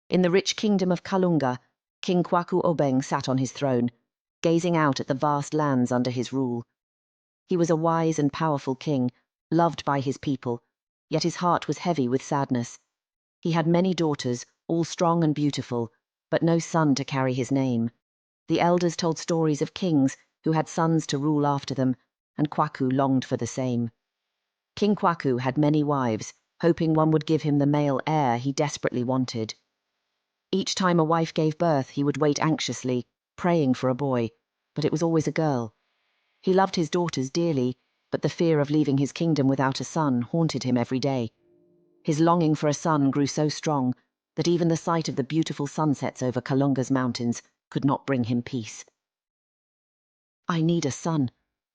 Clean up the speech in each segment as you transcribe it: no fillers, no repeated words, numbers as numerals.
In the rich kingdom of Kalunga, King Kwaku Obeng sat on his throne, gazing out at the vast lands under his rule. He was a wise and powerful king, loved by his people, yet his heart was heavy with sadness. He had many daughters, all strong and beautiful, but no son to carry his name. The elders told stories of kings who had sons to rule after them, and Kwaku longed for the same. King Kwaku had many wives, hoping one would give him the male heir he desperately wanted. Each time a wife gave birth, he would wait anxiously, praying for a boy, but it was always a girl. He loved his daughters dearly, but the fear of leaving his kingdom without a son haunted him every day. His longing for a son grew so strong that even the sight of the beautiful sunsets over Kalunga's mountains could not bring him peace. "I need a son,"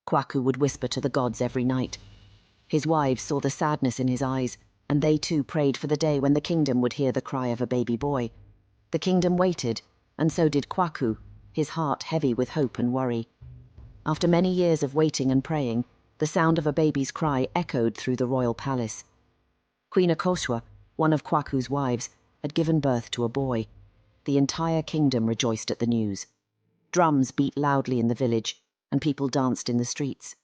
Kwaku would whisper to the gods every night. His wives saw the sadness in his eyes, and they too prayed for the day when the kingdom would hear the cry of a baby boy. The kingdom waited, and so did Kwaku, his heart heavy with hope and worry. After many years of waiting and praying, the sound of a baby's cry echoed through the royal palace. Queen Akosua, one of Kwaku's wives, had given birth to a boy. The entire kingdom rejoiced at the news. Drums beat loudly in the village, and people danced in the streets.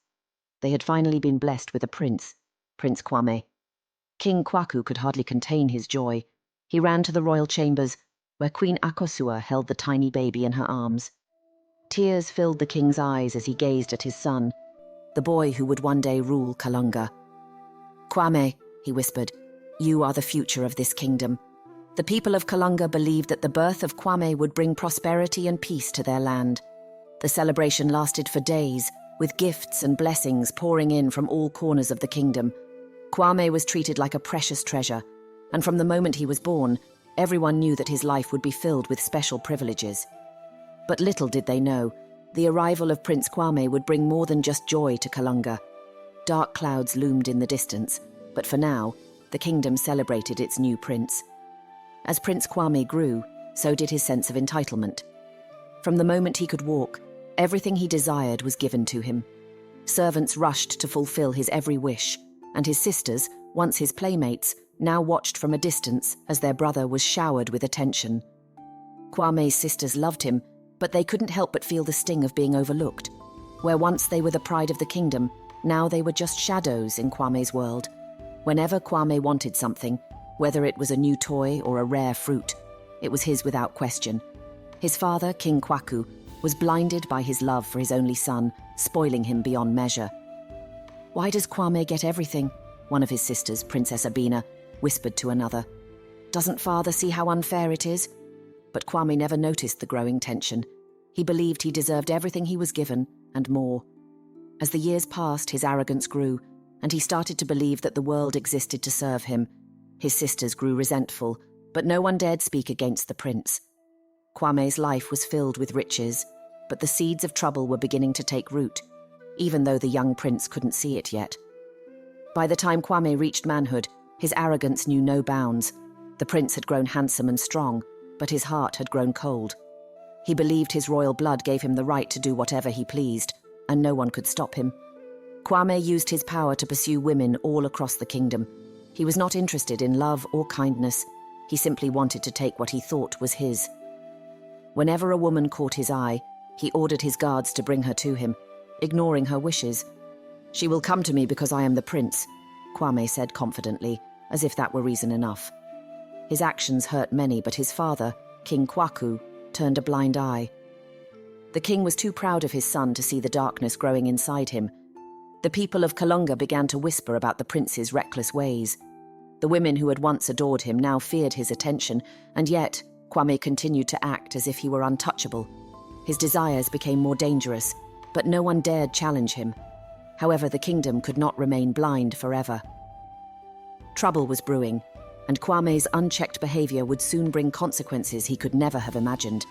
They had finally been blessed with a prince, Prince Kwame. King Kwaku could hardly contain his joy. He ran to the royal chambers, where Queen Akosua held the tiny baby in her arms. Tears filled the king's eyes as he gazed at his son, the boy who would one day rule Kalunga. "Kwame," he whispered, "you are the future of this kingdom." The people of Kalunga believed that the birth of Kwame would bring prosperity and peace to their land. The celebration lasted for days, with gifts and blessings pouring in from all corners of the kingdom. Kwame was treated like a precious treasure, and from the moment he was born, everyone knew that his life would be filled with special privileges. But little did they know, the arrival of Prince Kwame would bring more than just joy to Kalunga. Dark clouds loomed in the distance, but for now, the kingdom celebrated its new prince. As Prince Kwame grew, so did his sense of entitlement. From the moment he could walk, everything he desired was given to him. Servants rushed to fulfill his every wish, and his sisters, once his playmates, now watched from a distance as their brother was showered with attention. Kwame's sisters loved him, but they couldn't help but feel the sting of being overlooked. Where once they were the pride of the kingdom, now they were just shadows in Kwame's world. Whenever Kwame wanted something, whether it was a new toy or a rare fruit, it was his without question. His father, King Kwaku, was blinded by his love for his only son, spoiling him beyond measure. "Why does Kwame get everything?" one of his sisters, Princess Abina, whispered to another. "Doesn't father see how unfair it is?" But Kwame never noticed the growing tension. He believed he deserved everything he was given, and more. As the years passed, his arrogance grew, and he started to believe that the world existed to serve him. His sisters grew resentful, but no one dared speak against the prince. Kwame's life was filled with riches, but the seeds of trouble were beginning to take root, even though the young prince couldn't see it yet. By the time Kwame reached manhood, his arrogance knew no bounds. The prince had grown handsome and strong, but his heart had grown cold. He believed his royal blood gave him the right to do whatever he pleased, and no one could stop him. Kwame used his power to pursue women all across the kingdom. He was not interested in love or kindness. He simply wanted to take what he thought was his. Whenever a woman caught his eye, he ordered his guards to bring her to him, ignoring her wishes. "She will come to me because I am the prince," Kwame said confidently, as if that were reason enough. His actions hurt many, but his father, King Kwaku, turned a blind eye. The king was too proud of his son to see the darkness growing inside him. The people of Kalunga began to whisper about the prince's reckless ways. The women who had once adored him now feared his attention, and yet Kwame continued to act as if he were untouchable. His desires became more dangerous, but no one dared challenge him. However, the kingdom could not remain blind forever. Trouble was brewing, and Kwame's unchecked behavior would soon bring consequences he could never have imagined.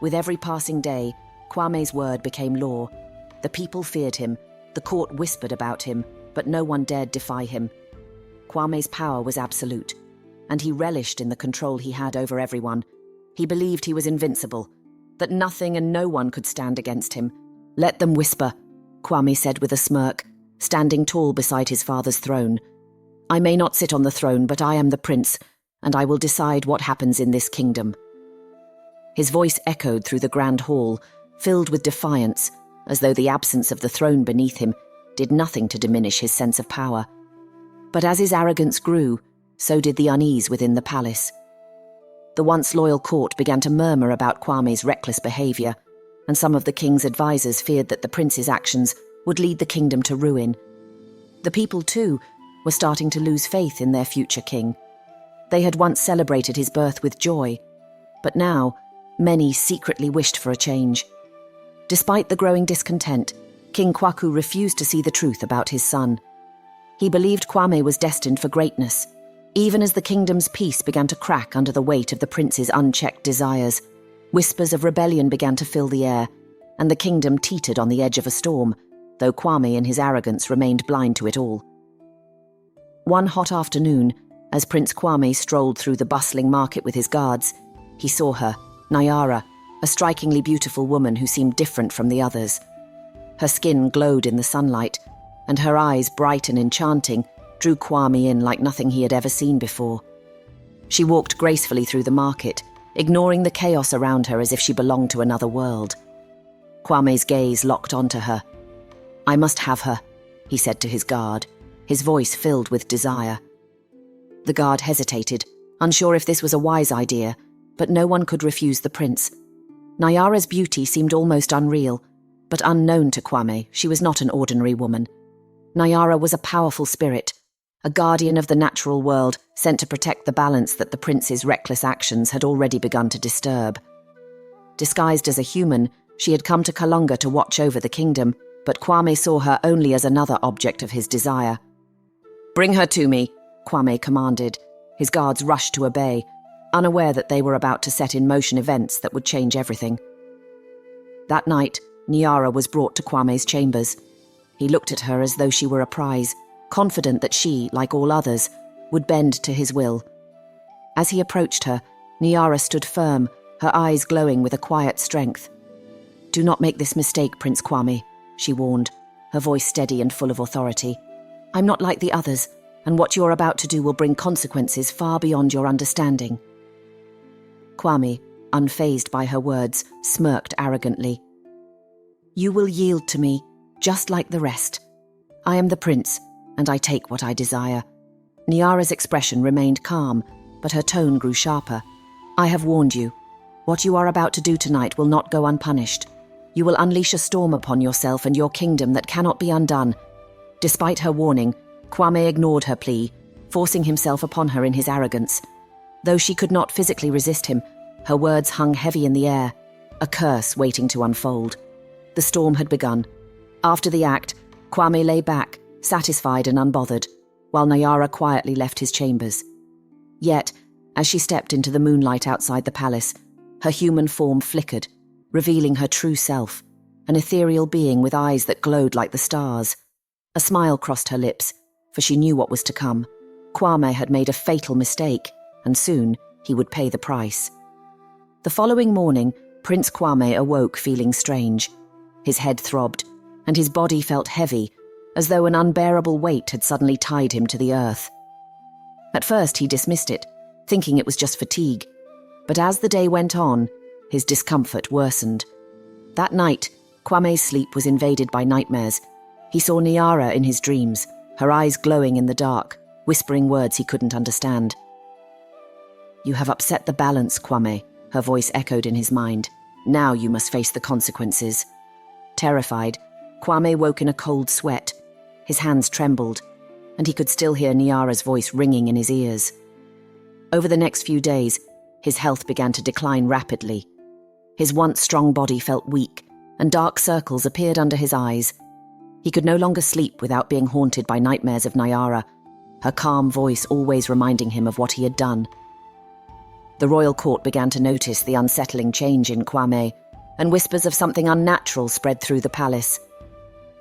With every passing day, Kwame's word became law. The people feared him, the court whispered about him, but no one dared defy him. Kwame's power was absolute, and he relished in the control he had over everyone. He believed he was invincible, that nothing and no one could stand against him. "Let them whisper," Kwame said with a smirk, standing tall beside his father's throne. "I may not sit on the throne, but I am the prince, and I will decide what happens in this kingdom." His voice echoed through the grand hall, filled with defiance, as though the absence of the throne beneath him did nothing to diminish his sense of power. But as his arrogance grew, so did the unease within the palace. The once loyal court began to murmur about Kwame's reckless behaviour, and some of the king's advisers feared that the prince's actions would lead the kingdom to ruin. The people, too, were starting to lose faith in their future king. They had once celebrated his birth with joy, but now many secretly wished for a change. Despite the growing discontent, King Kwaku refused to see the truth about his son. He believed Kwame was destined for greatness, even as the kingdom's peace began to crack under the weight of the prince's unchecked desires. Whispers of rebellion began to fill the air, and the kingdom teetered on the edge of a storm, though Kwame in his arrogance remained blind to it all. One hot afternoon, as Prince Kwame strolled through the bustling market with his guards, he saw her, Nyara, a strikingly beautiful woman who seemed different from the others. Her skin glowed in the sunlight, and her eyes, bright and enchanting, drew Kwame in like nothing he had ever seen before. She walked gracefully through the market, ignoring the chaos around her as if she belonged to another world. Kwame's gaze locked onto her. "I must have her," he said to his guard, his voice filled with desire. The guard hesitated, unsure if this was a wise idea, but no one could refuse the prince. Nyara's beauty seemed almost unreal, but unknown to Kwame, she was not an ordinary woman. Nyara was a powerful spirit, a guardian of the natural world sent to protect the balance that the prince's reckless actions had already begun to disturb. Disguised as a human, she had come to Kalunga to watch over the kingdom, but Kwame saw her only as another object of his desire. "Bring her to me," Kwame commanded. His guards rushed to obey, unaware that they were about to set in motion events that would change everything. That night, Nyara was brought to Kwame's chambers. He looked at her as though she were a prize, confident that she, like all others, would bend to his will. As he approached her, Nyara stood firm, her eyes glowing with a quiet strength. "Do not make this mistake, Prince Kwame," she warned, her voice steady and full of authority. "I'm not like the others, and what you're about to do will bring consequences far beyond your understanding." Kwame, unfazed by her words, smirked arrogantly. "You will yield to me, just like the rest. I am the prince, and I take what I desire." Nyara's expression remained calm, but her tone grew sharper. "I have warned you. What you are about to do tonight will not go unpunished. You will unleash a storm upon yourself and your kingdom that cannot be undone." Despite her warning, Kwame ignored her plea, forcing himself upon her in his arrogance. Though she could not physically resist him, her words hung heavy in the air, a curse waiting to unfold. The storm had begun. After the act, Kwame lay back, satisfied and unbothered, while Nyara quietly left his chambers. Yet, as she stepped into the moonlight outside the palace, her human form flickered, revealing her true self, an ethereal being with eyes that glowed like the stars. A smile crossed her lips, for she knew what was to come. Kwame had made a fatal mistake, and soon he would pay the price. The following morning, Prince Kwame awoke feeling strange. His head throbbed, and his body felt heavy, as though an unbearable weight had suddenly tied him to the earth. At first he dismissed it, thinking it was just fatigue, but as the day went on, his discomfort worsened. That night, Kwame's sleep was invaded by nightmares. He saw Nyara in his dreams, her eyes glowing in the dark, whispering words he couldn't understand. "You have upset the balance, Kwame," her voice echoed in his mind. "Now you must face the consequences." Terrified, Kwame woke in a cold sweat. His hands trembled, and he could still hear Nyara's voice ringing in his ears. Over the next few days, his health began to decline rapidly. His once strong body felt weak, and dark circles appeared under his eyes. He could no longer sleep without being haunted by nightmares of Nyara, her calm voice always reminding him of what he had done. The royal court began to notice the unsettling change in Kwame, and whispers of something unnatural spread through the palace.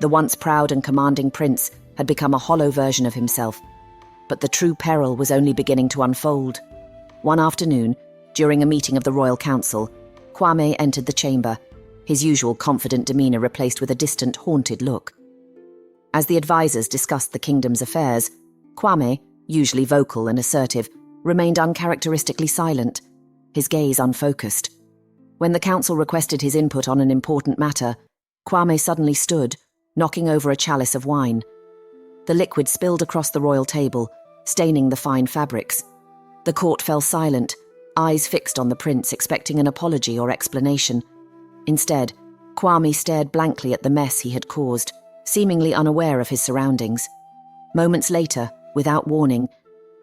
The once proud and commanding prince had become a hollow version of himself, but the true peril was only beginning to unfold. One afternoon, during a meeting of the royal council, Kwame entered the chamber, his usual confident demeanour replaced with a distant, haunted look. As the advisers discussed the kingdom's affairs, Kwame, usually vocal and assertive, remained uncharacteristically silent, his gaze unfocused. When the council requested his input on an important matter, Kwame suddenly stood, knocking over a chalice of wine. The liquid spilled across the royal table, staining the fine fabrics. The court fell silent, eyes fixed on the prince, expecting an apology or explanation. Instead, Kwame stared blankly at the mess he had caused, seemingly unaware of his surroundings. Moments later, without warning,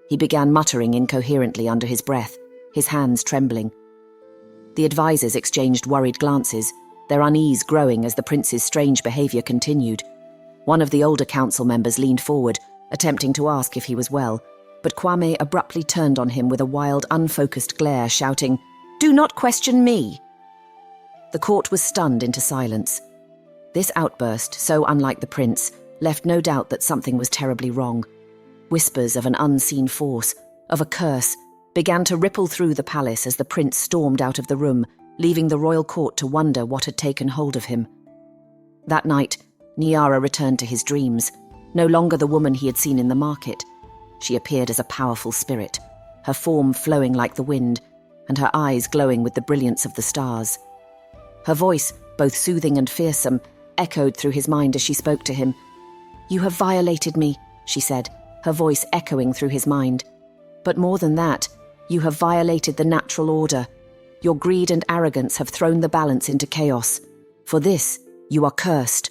he began muttering incoherently under his breath, his hands trembling. The advisors exchanged worried glances, their unease growing as the prince's strange behavior continued. One of the older council members leaned forward, attempting to ask if he was well, but Kwame abruptly turned on him with a wild, unfocused glare, shouting, "Do not question me!" The court was stunned into silence. This outburst, so unlike the prince, left no doubt that something was terribly wrong. Whispers of an unseen force, of a curse, began to ripple through the palace as the prince stormed out of the room, leaving the royal court to wonder what had taken hold of him. That night, Nyara returned to his dreams, no longer the woman he had seen in the market. She appeared as a powerful spirit, her form flowing like the wind, and her eyes glowing with the brilliance of the stars. Her voice, both soothing and fearsome, echoed through his mind as she spoke to him. "You have violated me," she said, her voice echoing through his mind. "But more than that, you have violated the natural order. Your greed and arrogance have thrown the balance into chaos. For this, you are cursed."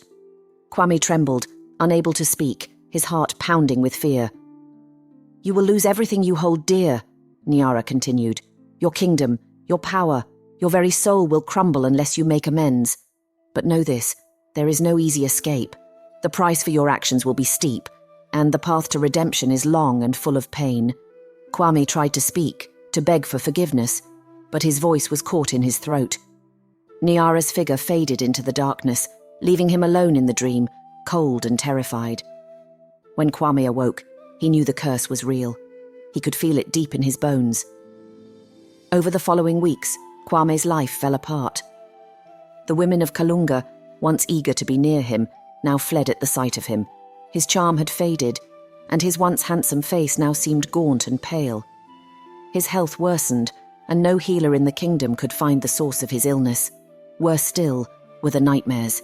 Kwame trembled, unable to speak, his heart pounding with fear. "You will lose everything you hold dear," Nyara continued. "Your kingdom, your power, your very soul will crumble unless you make amends. But know this, there is no easy escape. The price for your actions will be steep, and the path to redemption is long and full of pain." Kwame tried to speak, to beg for forgiveness, but his voice was caught in his throat. Nyara's figure faded into the darkness, leaving him alone in the dream, cold and terrified. When Kwame awoke, he knew the curse was real. He could feel it deep in his bones. Over the following weeks, Kwame's life fell apart. The women of Kalunga, once eager to be near him, now fled at the sight of him. His charm had faded, and his once handsome face now seemed gaunt and pale. His health worsened, and no healer in the kingdom could find the source of his illness. Worse still were the nightmares.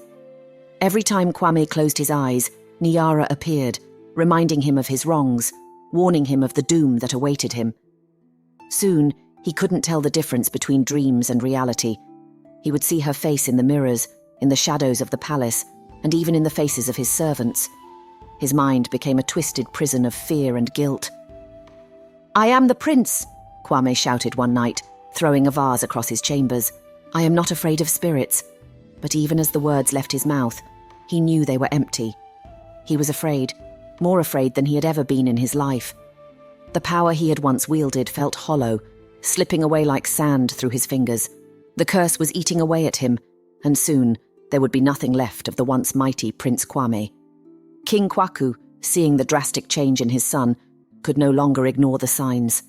Every time Kwame closed his eyes, Nyara appeared, reminding him of his wrongs, warning him of the doom that awaited him. Soon, he couldn't tell the difference between dreams and reality. He would see her face in the mirrors, in the shadows of the palace, and even in the faces of his servants. His mind became a twisted prison of fear and guilt. "I am the prince," Kwame shouted one night, throwing a vase across his chambers. "I am not afraid of spirits." But even as the words left his mouth, he knew they were empty. He was afraid, more afraid than he had ever been in his life. The power he had once wielded felt hollow, slipping away like sand through his fingers. The curse was eating away at him, and soon there would be nothing left of the once mighty Prince Kwame. King Kwaku, seeing the drastic change in his son, could no longer ignore the signs.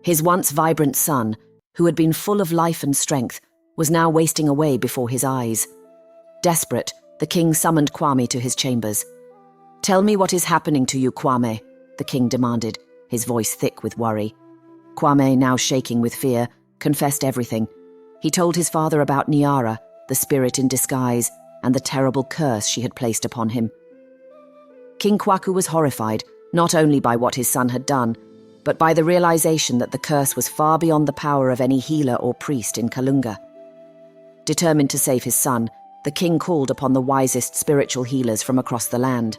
His once vibrant son, who had been full of life and strength, was now wasting away before his eyes. Desperate, the king summoned Kwame to his chambers. "Tell me what is happening to you, Kwame," the king demanded, his voice thick with worry. Kwame, now shaking with fear, confessed everything. He told his father about Nyara, the spirit in disguise, and the terrible curse she had placed upon him. King Kwaku was horrified, not only by what his son had done, but by the realization that the curse was far beyond the power of any healer or priest in Kalunga. Determined to save his son, the king called upon the wisest spiritual healers from across the land.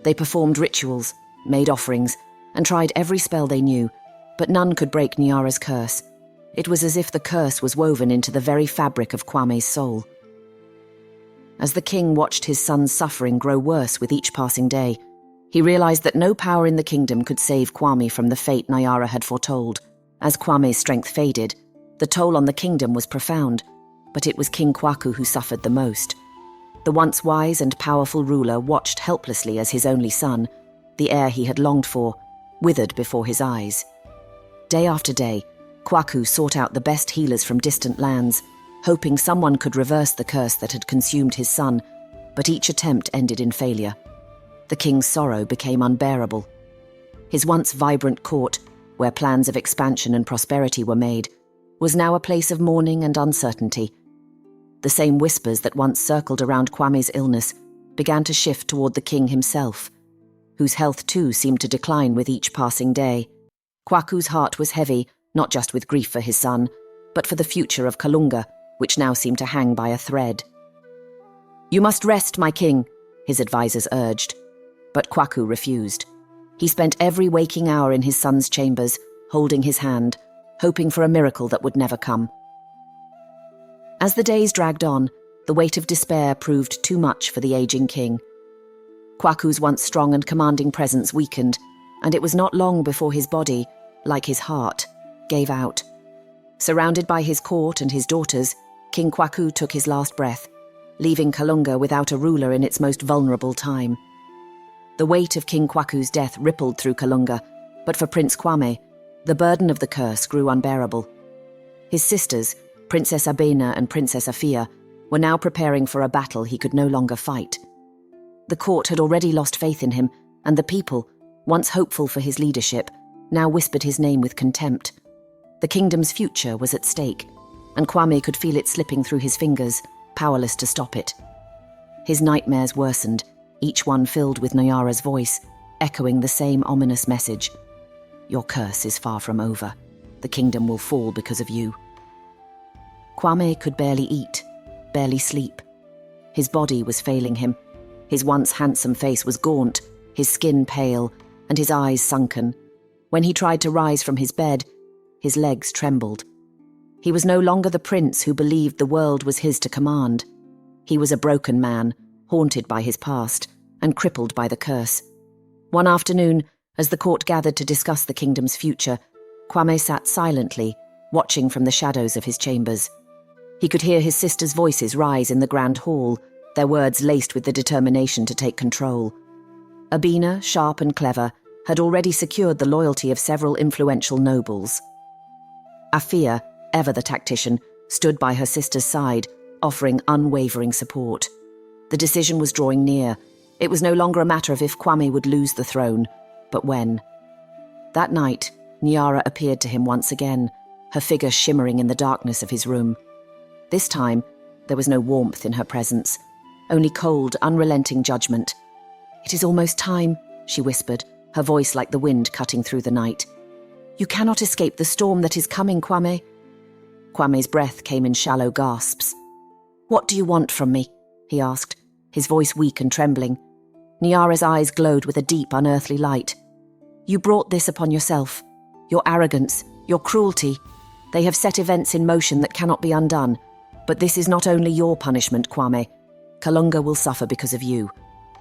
They performed rituals, made offerings, and tried every spell they knew, but none could break Nyara's curse. It was as if the curse was woven into the very fabric of Kwame's soul. As the king watched his son's suffering grow worse with each passing day, he realized that no power in the kingdom could save Kwame from the fate Nyara had foretold. As Kwame's strength faded, the toll on the kingdom was profound, but it was King Kwaku who suffered the most. The once wise and powerful ruler watched helplessly as his only son, the heir he had longed for, withered before his eyes. Day after day, Kwaku sought out the best healers from distant lands, hoping someone could reverse the curse that had consumed his son, but each attempt ended in failure. The king's sorrow became unbearable. His once vibrant court, where plans of expansion and prosperity were made, was now a place of mourning and uncertainty. The same whispers that once circled around Kwame's illness began to shift toward the king himself, whose health too seemed to decline with each passing day. Kwaku's heart was heavy, not just with grief for his son, but for the future of Kalunga, which now seemed to hang by a thread. "You must rest, my king," his advisers urged, but Kwaku refused. He spent every waking hour in his son's chambers, holding his hand, hoping for a miracle that would never come. As the days dragged on, the weight of despair proved too much for the aging king. Kwaku's once strong and commanding presence weakened, and it was not long before his body, like his heart, gave out. Surrounded by his court and his daughters, King Kwaku took his last breath, leaving Kalunga without a ruler in its most vulnerable time. The weight of King Kwaku's death rippled through Kalunga, but for Prince Kwame, the burden of the curse grew unbearable. His sisters, Princess Abena and Princess Afia, were now preparing for a battle he could no longer fight. The court had already lost faith in him, and the people, once hopeful for his leadership, now whispered his name with contempt. The kingdom's future was at stake, and Kwame could feel it slipping through his fingers, powerless to stop it. His nightmares worsened, each one filled with Nyara's voice, echoing the same ominous message. "Your curse is far from over. The kingdom will fall because of you." Kwame could barely eat, barely sleep. His body was failing him. His once handsome face was gaunt, his skin pale, and his eyes sunken. When he tried to rise from his bed, his legs trembled. He was no longer the prince who believed the world was his to command. He was a broken man, haunted by his past, and crippled by the curse. One afternoon, as the court gathered to discuss the kingdom's future, Kwame sat silently, watching from the shadows of his chambers. He could hear his sisters' voices rise in the grand hall, their words laced with the determination to take control. Abena, sharp and clever, had already secured the loyalty of several influential nobles. Afia, ever the tactician, stood by her sister's side, offering unwavering support. The decision was drawing near. It was no longer a matter of if Kwame would lose the throne, but when. That night, Nyara appeared to him once again, her figure shimmering in the darkness of his room. This time, there was no warmth in her presence, only cold, unrelenting judgment. "It is almost time," she whispered, her voice like the wind cutting through the night. "You cannot escape the storm that is coming, Kwame." Kwame's breath came in shallow gasps. "What do you want from me?" he asked, his voice weak and trembling. Nyara's eyes glowed with a deep, unearthly light. "You brought this upon yourself. Your arrogance, your cruelty. They have set events in motion that cannot be undone. But this is not only your punishment, Kwame. Kalunga will suffer because of you.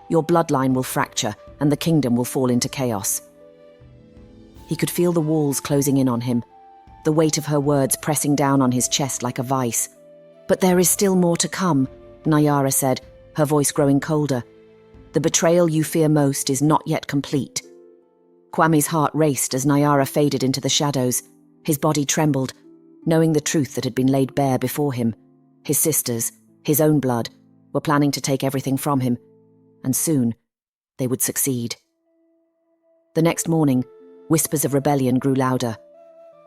Your bloodline will fracture, and the kingdom will fall into chaos." He could feel the walls closing in on him, the weight of her words pressing down on his chest like a vice. "But there is still more to come," Nyara said, her voice growing colder. "The betrayal you fear most is not yet complete." Kwame's heart raced as Nyara faded into the shadows. His body trembled, knowing the truth that had been laid bare before him. His sisters, his own blood, were planning to take everything from him, and soon they would succeed. The next morning, whispers of rebellion grew louder.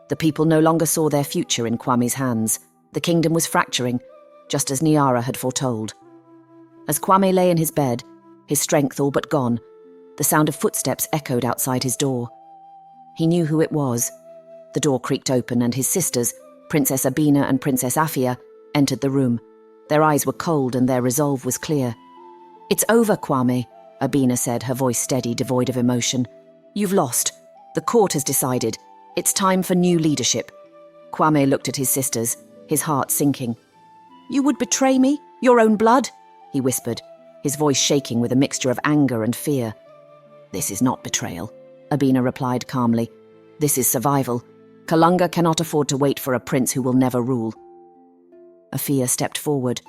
The people no longer saw their future in Kwame's hands. The kingdom was fracturing, just as Nyara had foretold. As Kwame lay in his bed, his strength all but gone, the sound of footsteps echoed outside his door. He knew who it was. The door creaked open and his sisters, Princess Abena and Princess Afia, entered the room. Their eyes were cold and their resolve was clear. "It's over, Kwame," Abena said, her voice steady, devoid of emotion. "You've lost. The court has decided. It's time for new leadership." Kwame looked at his sisters, his heart sinking. "You would betray me? Your own blood?" he whispered, his voice shaking with a mixture of anger and fear. "This is not betrayal," Abena replied calmly. "This is survival. Kalunga cannot afford to wait for a prince who will never rule." Afia stepped forward.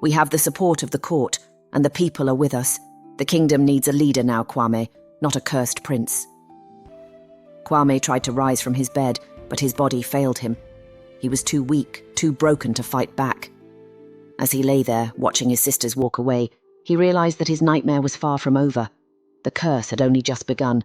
"We have the support of the court, and the people are with us. The kingdom needs a leader now, Kwame, not a cursed prince." Kwame tried to rise from his bed, but his body failed him. He was too weak, too broken to fight back. As he lay there, watching his sisters walk away, he realized that his nightmare was far from over. The curse had only just begun,